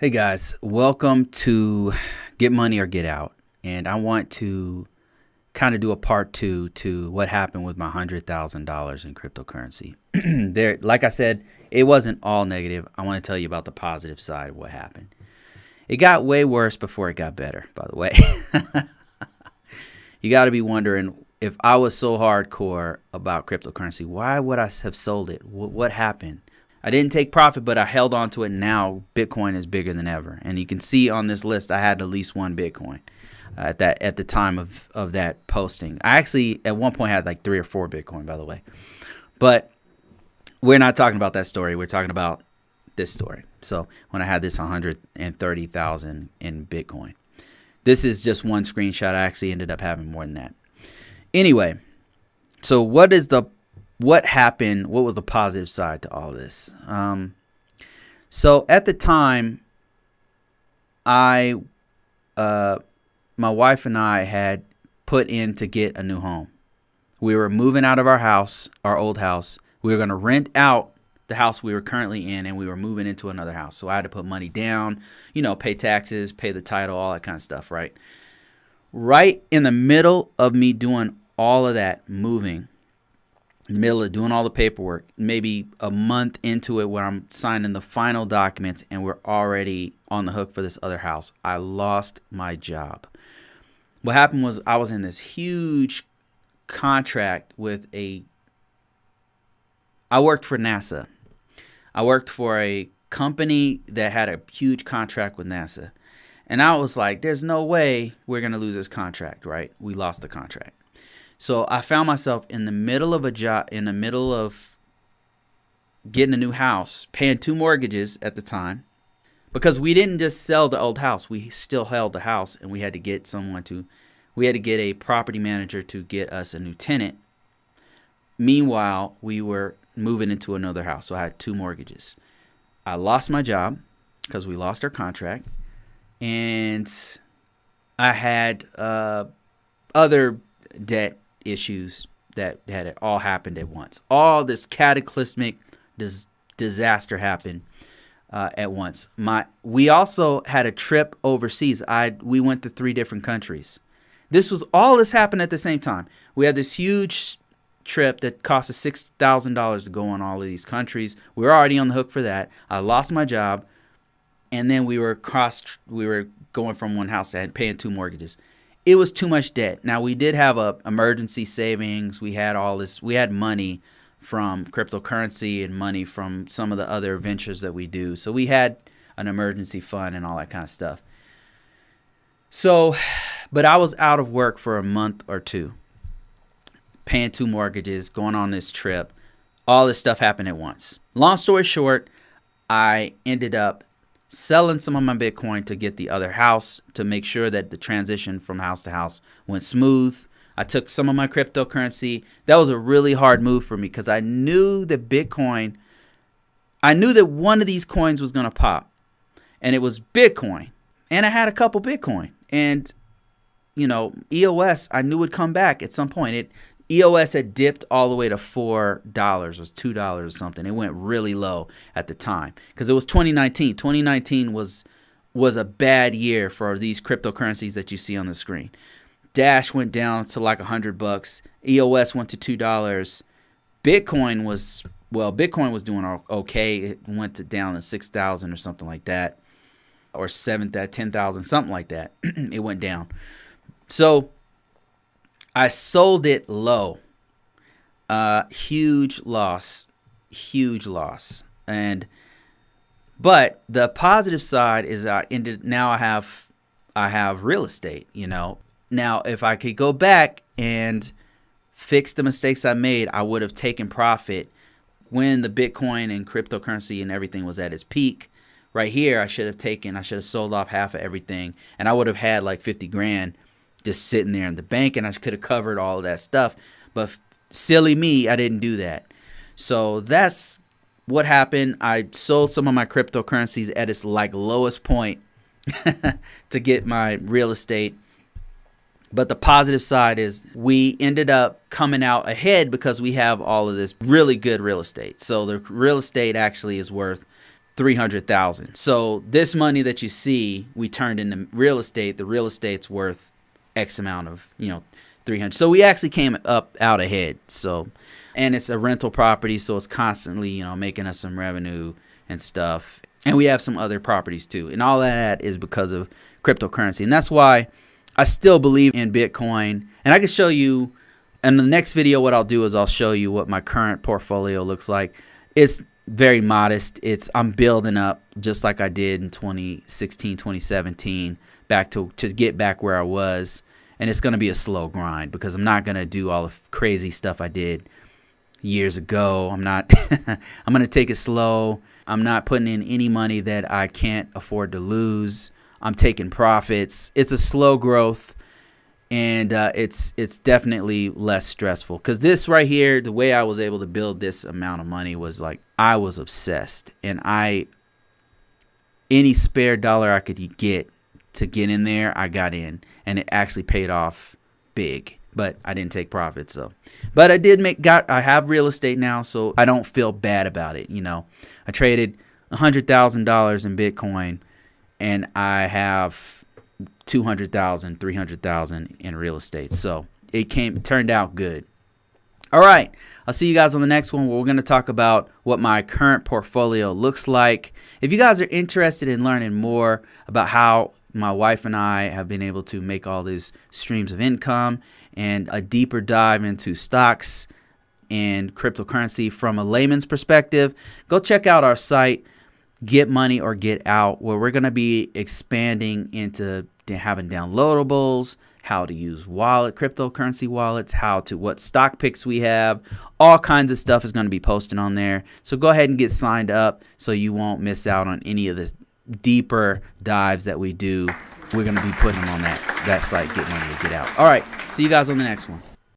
Hey guys, welcome to Get Money or Get Out. And I want to kind of do a part two to what happened with my $100,000 in cryptocurrency. Like I said, it wasn't all negative. I want to tell you about the positive side of what happened. It got way worse before it got better, by the way. You got to be wondering, if I was so hardcore about cryptocurrency, why would I have sold it? What happened? I didn't take profit, but I held on to it. Now Bitcoin is bigger than ever. And you can see on this list, I had at least one Bitcoin at the time of that posting. I actually, at one point, had like 3 or 4 Bitcoin, by the way. But we're not talking about that story. We're talking about this story. So when I had this 130,000 in Bitcoin. This is just one screenshot. I actually ended up having more than that. Anyway, so what happened? What was the positive side to all this? So at the time, my wife and I had put in to get a new home. We were moving out of our house, our old house. We were going to rent out the house we were currently in, and we were moving into another house. So I had to put money down, pay taxes, pay the title, all that kind of stuff, right? Right in the middle of me doing all of that, moving, in the middle of doing all the paperwork, maybe a month into it where I'm signing the final documents and we're already on the hook for this other house, I lost my job. What happened was I was in this huge contract with I worked for NASA. I worked for a company that had a huge contract with NASA. And I was like, there's no way we're going to lose this contract, right? We lost the contract. So I found myself in the middle of a job, in the middle of getting a new house, paying 2 mortgages at the time, because we didn't just sell the old house. We still held the house, and we had to get a property manager to get us a new tenant. Meanwhile, we were moving into another house. So I had 2 mortgages. I lost my job because we lost our contract, and I had other debt issues that had all happened at once. All this cataclysmic disaster happened at once. We also had a trip overseas. We went to 3 different countries. All this happened at the same time. We had this huge trip that cost us $6,000 to go on all of these countries. We were already on the hook for that. I lost my job, and then we were going from one house to paying 2 mortgages. It was too much debt. Now, we did have a emergency savings. We had all this. We had money from cryptocurrency and money from some of the other ventures that we do. So we had an emergency fund and all that kind of stuff. So, but I was out of work for a month or 2, paying 2 mortgages, going on this trip. All this stuff happened at once. Long story short, I ended up selling some of my Bitcoin to get the other house, to make sure that the transition from house to house went smooth. I took some of my cryptocurrency. That was a really hard move for me because I knew that one of these coins was going to pop, and it was Bitcoin. And I had a couple Bitcoin, and EOS, I knew would come back at some point. EOS had dipped all the way to $4, it was $2 or something. It went really low at the time because it was 2019. 2019 was a bad year for these cryptocurrencies that you see on the screen. Dash went down to like $100. EOS went to $2. Bitcoin was doing okay. It went down to 6,000 or something like that, or 10,000, something like that. It went down. So I sold it low. Huge loss. But the positive side is I have real estate, Now, if I could go back and fix the mistakes I made, I would have taken profit when the Bitcoin and cryptocurrency and everything was at its peak. Right here, I should have sold off half of everything, and I would have had like 50 grand just sitting there in the bank, and I could have covered all of that stuff. But silly me, I didn't do that. So that's what happened. I sold some of my cryptocurrencies at its lowest point to get my real estate. But the positive side is we ended up coming out ahead because we have all of this really good real estate. So the real estate actually is worth $300,000. So this money that you see, we turned into real estate. The real estate's worth X amount of, 300. So we actually came out ahead. So, and it's a rental property, so it's constantly, making us some revenue and stuff. And we have some other properties too. And all of that is because of cryptocurrency. And that's why I still believe in Bitcoin. And I can show you in the next video, what I'll do is I'll show you what my current portfolio looks like. It's very modest. I'm building up just like I did in 2016, 2017, back to get back where I was. And it's going to be a slow grind because I'm not going to do all the crazy stuff I did years ago. I'm going to take it slow. I'm not putting in any money that I can't afford to lose. I'm taking profits. It's a slow growth, and it's definitely less stressful. Because this right here, the way I was able to build this amount of money was like I was obsessed, and any spare dollar I could get to get in there, I got in, and it actually paid off big. But I didn't take profits, so. But I have real estate now, so I don't feel bad about it. I traded $100,000 in Bitcoin, and I have 200,000, 300,000 in real estate. So it turned out good. All right, I'll see you guys on the next one where we're going to talk about what my current portfolio looks like. If you guys are interested in learning more about how my wife and I have been able to make all these streams of income and a deeper dive into stocks and cryptocurrency from a layman's perspective, go check out our site, GetMoneyOrGetOut, where we're going to be expanding into having downloadables, how to use cryptocurrency wallets, what stock picks we have, all kinds of stuff is going to be posted on there. So go ahead and get signed up so you won't miss out on any of the deeper dives that we do. We're going to be putting them on that site, Get Money or Get Out. All right, see you guys on the next one.